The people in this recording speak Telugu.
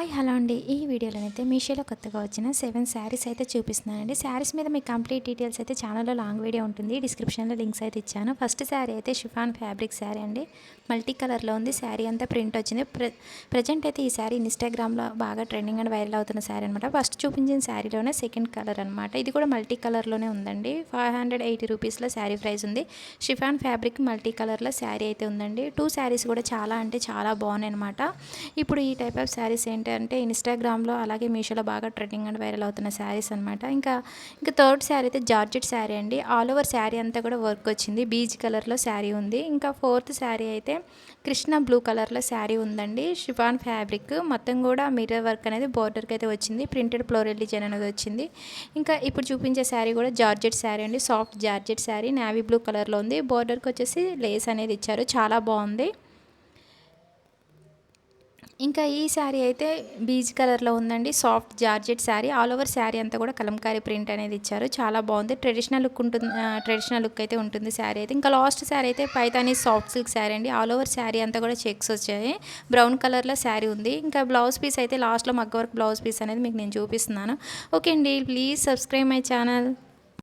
హాయ్ హలో అండి. ఈ వీడియోలోనైతే మీషోలో కొత్తగా వచ్చిన 7 శారీస్ అయితే చూపిస్తున్నానండి. శారీస్ మీద మీకు కంప్లీట్ డీటెయిల్స్ అయితే ఛానల్లో లాంగ్ వీడియో ఉంటుంది. డిస్క్రిప్షన్లో లింక్స్ అయితే ఇచ్చాను. ఫస్ట్ శారీ అయితే షిఫాన్ ఫ్యాబ్రిక్ శారీ అండి. మల్టీ కలర్లో ఉంది. శారీ అంతా ప్రింట్ వచ్చింది. ప్రజెంట్ అయితే ఈ శారీ ఇన్స్టాగ్రామ్లో బాగా ట్రెండింగ్ అండ్ వైరల్ అవుతున్న శారీ అనమాట. ఫస్ట్ చూపించిన శారీలోనే సెకండ్ కలర్ అనమాట. ఇది కూడా మల్టీ కలర్లోనే ఉందండి. 580 రూపీస్లో శారీ ప్రైస్ ఉంది. షిఫాన్ ఫ్యాబ్రిక్ మల్టీ కలర్లో శారీ అయితే ఉందండి. 2 శారీస్ కూడా చాలా అంటే చాలా బాగున్నాయి అనమాట. ఇప్పుడు ఈ టైప్ ఆఫ్ శారీస్ ఏంటంటే ఇన్స్టాగ్రామ్లో అలాగే మీషోలో బాగా ట్రెండింగ్ అండ్ వైరల్ అవుతున్న శారీస్ అనమాట. ఇంకా థర్డ్ శారీ అయితే జార్జెట్ శారీ అండి. ఆల్ ఓవర్ శారీ అంతా కూడా వర్క్ వచ్చింది. బీజ్ కలర్లో శారీ ఉంది. ఇంకా ఫోర్త్ శారీ అయితే కృష్ణ బ్లూ కలర్లో శారీ ఉందండి. షిఫాన్ ఫ్యాబ్రిక్ మొత్తం కూడా మిర్రర్ వర్క్ అనేది బోర్డర్కి అయితే వచ్చింది. ప్రింటెడ్ ఫ్లోరల్ డిజైన్ అనేది వచ్చింది. ఇంకా ఇప్పుడు చూపించే శారీ కూడా జార్జెట్ శారీ అండి. Soft georgette sari navy blue కలర్లో ఉంది. బోర్డర్కి వచ్చేసి లేస్ అనేది ఇచ్చారు. చాలా బాగుంది. ఇంకా ఈ శారీ అయితే బీజ్ కలర్లో ఉందండి. Soft georgette sari. All over sari అంతా కూడా కలంకారీ ప్రింట్ అనేది ఇచ్చారు. చాలా బాగుంది. ట్రెడిషనల్ లుక్ ఉంటుంది. ట్రెడిషనల్ లుక్ అయితే ఉంటుంది శారీ అయితే. ఇంకా లాస్ట్ శారీ అయితే పైతానీ సాఫ్ట్ సిల్క్ శారీ అండి. ఆల్ ఓవర్ శారీ అంతా కూడా చెక్స్ వచ్చాయి. బ్రౌన్ కలర్లో శారీ ఉంది. ఇంకా బ్లౌజ్ పీస్ అయితే లాస్ట్లో మగ్గ వర్క్ బ్లౌజ్ పీస్ అనేది మీకు నేను చూపిస్తున్నాను. ఓకే అండి, ప్లీజ్ సబ్స్క్రైబ్ మై ఛానల్.